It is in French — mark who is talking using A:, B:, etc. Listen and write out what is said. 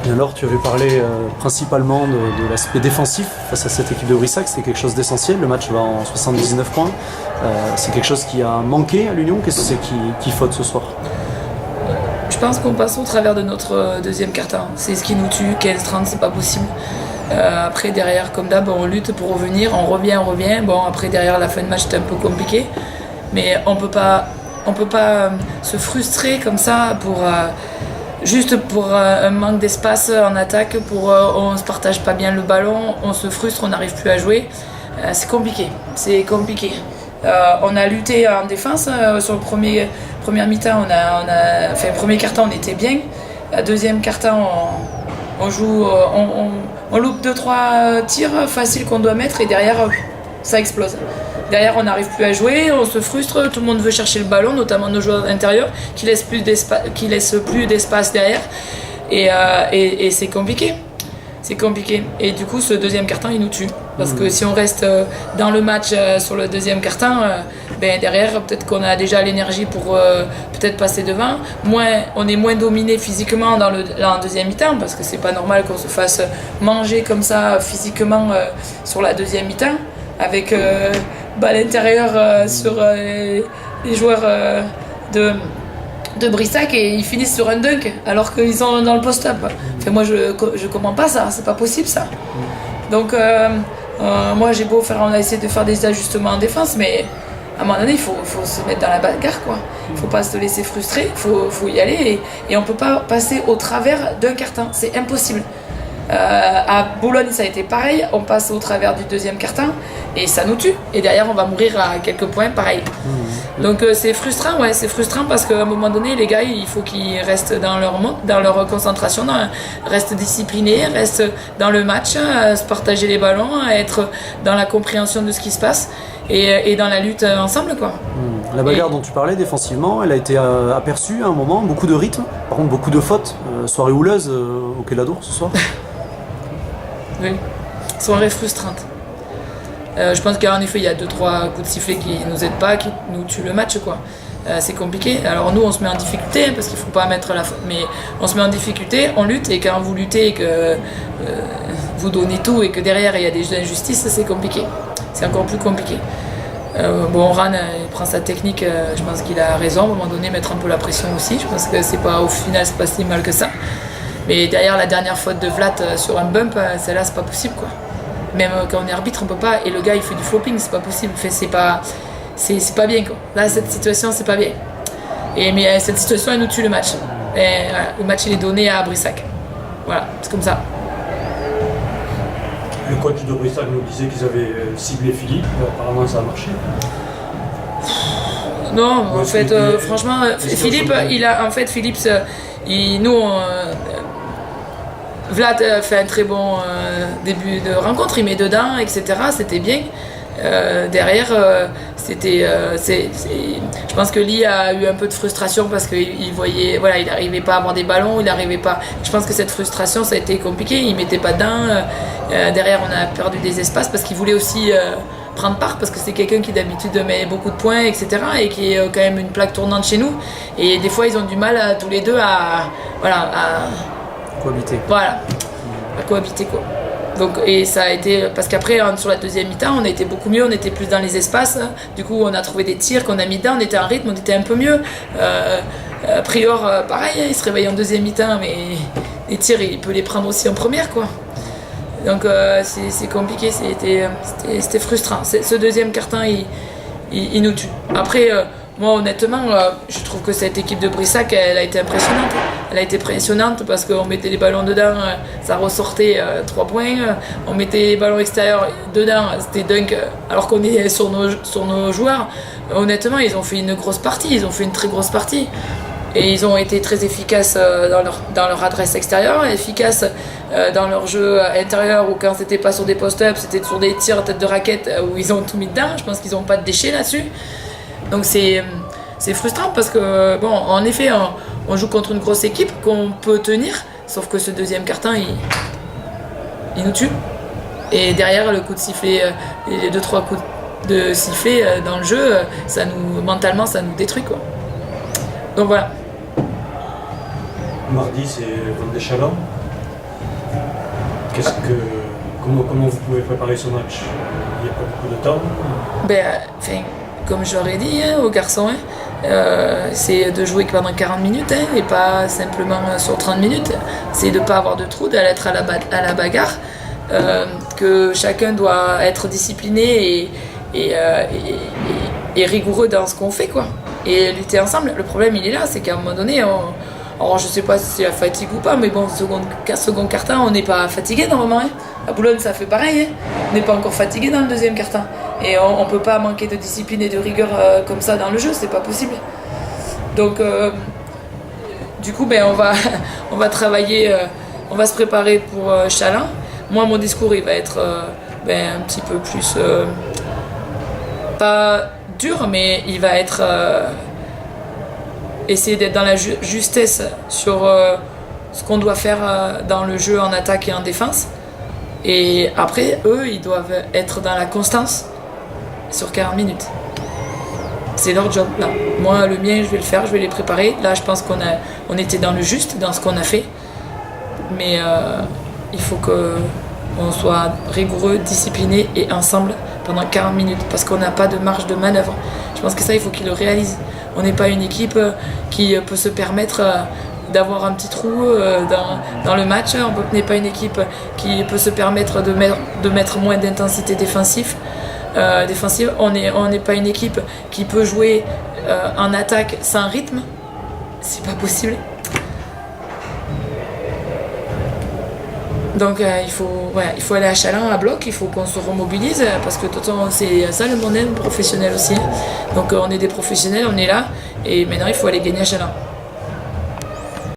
A: Et alors, tu avais parlé principalement de l'aspect défensif face à cette équipe de Brissac, c'était quelque chose d'essentiel. Le match va en 79 points. C'est quelque chose qui a manqué à l'Union. Qu'est-ce que c'est qui faute ce soir?
B: Je pense qu'on passe au travers de notre deuxième quart-temps. C'est ce qui nous tue. 15-30, c'est pas possible. Après, derrière, comme d'hab, on lutte pour revenir. On revient. Bon, après, derrière, la fin de match, c'était un peu compliqué. Mais on peut pas se frustrer comme ça juste pour un manque d'espace en attaque, on se partage pas bien le ballon, on se frustre, on n'arrive plus à jouer. C'est compliqué. On a lutté en défense sur le première mi-temps, premier quart-temps on était bien. La deuxième quart-temps on joue, on loupe 2-3 tirs faciles qu'on doit mettre et derrière ça explose. Derrière, on n'arrive plus à jouer, on se frustre, tout le monde veut chercher le ballon, notamment nos joueurs intérieurs qui laissent plus d'espace derrière. Et c'est compliqué. C'est compliqué. Et du coup, ce deuxième quart-temps, il nous tue. Parce que si on reste dans le match sur le deuxième quart-temps, derrière, peut-être qu'on a déjà l'énergie pour peut-être passer devant. On est moins dominé physiquement dans deuxième mi-temps, parce que c'est pas normal qu'on se fasse manger comme ça physiquement sur la deuxième mi-temps. Avec balle intérieure sur les joueurs de Brissac et ils finissent sur un dunk alors qu'ils sont dans le post-up. Enfin, moi je comprends pas ça, c'est pas possible ça. Donc moi j'ai beau on a essayé de faire des ajustements en défense, mais à un moment donné il faut se mettre dans la bagarre quoi. Il faut pas se laisser frustrer, faut y aller et on peut pas passer au travers d'un quart-temps, c'est impossible. À Boulogne ça a été pareil, on passe au travers du deuxième quart-temps et ça nous tue et derrière on va mourir à quelques points pareil. Donc c'est frustrant parce qu'à un moment donné les gars il faut qu'ils restent dans leur concentration, restent disciplinés, restent dans le match, se partager les ballons, être dans la compréhension de ce qui se passe et dans la lutte ensemble quoi.
A: La bagarre dont tu parlais défensivement, elle a été aperçue à un moment, beaucoup de rythme, par contre beaucoup de fautes. Soirée houleuse au Quai de la Dour ce soir.
B: Oui, soirée frustrante. Je pense qu'en effet, il y a 2-3 coups de sifflet qui nous aident pas, qui nous tuent le match, quoi. C'est compliqué. Alors nous, on se met en difficulté, parce qu'il faut pas mettre la faute, mais on se met en difficulté, on lutte, et quand vous luttez et que vous donnez tout, et que derrière, il y a des injustices, c'est compliqué. C'est encore plus compliqué. Ran, il prend sa technique, je pense qu'il a raison, à un moment donné, mettre un peu la pression aussi. Je pense que au final, c'est pas si mal que ça. Mais derrière la dernière faute de Vlat sur un bump, celle-là c'est pas possible quoi. Même quand on est arbitre on peut pas, et le gars il fait du flopping, c'est pas possible, c'est pas bien quoi. Là cette situation c'est pas bien. Mais cette situation elle nous tue le match. Et, le match il est donné à Brissac. Voilà, c'est comme ça.
C: Le coach de Brissac nous disait qu'ils avaient ciblé Philippe, apparemment ça a marché.
B: Non, en fait, franchement, Philippe, Vlad fait un très bon début de rencontre, il met dedans, etc. C'était bien. Derrière, je pense que Lee a eu un peu de frustration parce qu'il voyait, voilà, il n'arrivait pas à avoir des ballons, je pense que cette frustration, ça a été compliqué, il mettait pas dedans. Derrière, on a perdu des espaces parce qu'il voulait aussi prendre part, parce que c'est quelqu'un qui d'habitude met beaucoup de points, etc. et qui est quand même une plaque tournante chez nous. Et des fois, ils ont du mal tous les deux à
A: cohabiter.
B: Voilà, à cohabiter quoi. Donc, et ça a été parce qu'après sur la deuxième mi-temps on a été beaucoup mieux, on était plus dans les espaces, du coup on a trouvé des tirs qu'on a mis dedans, on était en rythme, on était un peu mieux. Prior pareil, il se réveille en deuxième mi-temps mais les tirs il peut les prendre aussi en première quoi. Donc c'est compliqué, c'était frustrant. Ce deuxième quart-temps il nous tue. Après moi honnêtement je trouve que cette équipe de Brissac elle a été impressionnante. Elle a été impressionnante parce qu'on mettait les ballons dedans, ça ressortait 3 points. On mettait les ballons extérieurs dedans, c'était dunk alors qu'on est sur nos joueurs. Honnêtement, ils ont fait une grosse partie, ils ont fait une très grosse partie. Et ils ont été très efficaces dans leur adresse extérieure, efficaces dans leur jeu intérieur, ou quand c'était pas sur des post-up, c'était sur des tirs tête de raquette où ils ont tout mis dedans. Je pense qu'ils n'ont pas de déchets là-dessus. Donc c'est frustrant parce que, bon, en effet, on joue contre une grosse équipe qu'on peut tenir, sauf que ce deuxième quart-temps, il nous tue. Et derrière, le coup de sifflet, les 2-3 coups de sifflet dans le jeu, mentalement, ça nous détruit, quoi. Donc voilà.
C: Mardi, c'est Vendée Chalon. Comment vous pouvez préparer ce match? Il n'y a pas beaucoup de temps?
B: Comme je leur ai dit aux garçons, c'est de jouer pendant 40 minutes et pas simplement sur 30 minutes. C'est de ne pas avoir de trou, d'être à la bagarre, que chacun doit être discipliné et rigoureux dans ce qu'on fait, quoi. Et lutter ensemble. Le problème, il est là, c'est qu'à un moment donné, alors je sais pas si c'est la fatigue ou pas, mais bon, second quart-temps, on n'est pas fatigué normalement. À Boulogne, ça fait pareil. On n'est pas encore fatigué dans le deuxième quart-temps. Et on peut pas manquer de discipline et de rigueur comme ça dans le jeu, c'est pas possible. Donc, du coup, on va travailler, on va se préparer pour Challans. Moi, mon discours, il va être un petit peu plus, pas dur, mais il va être essayer d'être dans la justesse sur ce qu'on doit faire dans le jeu en attaque et en défense. Et après, eux, ils doivent être dans la constance sur 40 minutes. C'est leur job, là. Moi, le mien, je vais le faire, je vais les préparer. Là, je pense qu'on était dans le juste, dans ce qu'on a fait. Mais il faut qu'on soit rigoureux, discipliné et ensemble pendant 40 minutes. Parce qu'on n'a pas de marge de manœuvre. Je pense que ça, il faut qu'ils le réalisent. On n'est pas une équipe qui peut se permettre d'avoir un petit trou dans le match. On n'est pas une équipe qui peut se permettre de mettre moins d'intensité défensive. On n'est pas une équipe qui peut jouer en attaque sans rythme. C'est pas possible. Donc il faut aller à Challans à bloc, il faut qu'on se remobilise parce que de toute façon c'est ça le monde professionnel aussi. Donc on est des professionnels, on est là et maintenant il faut aller gagner à Challans.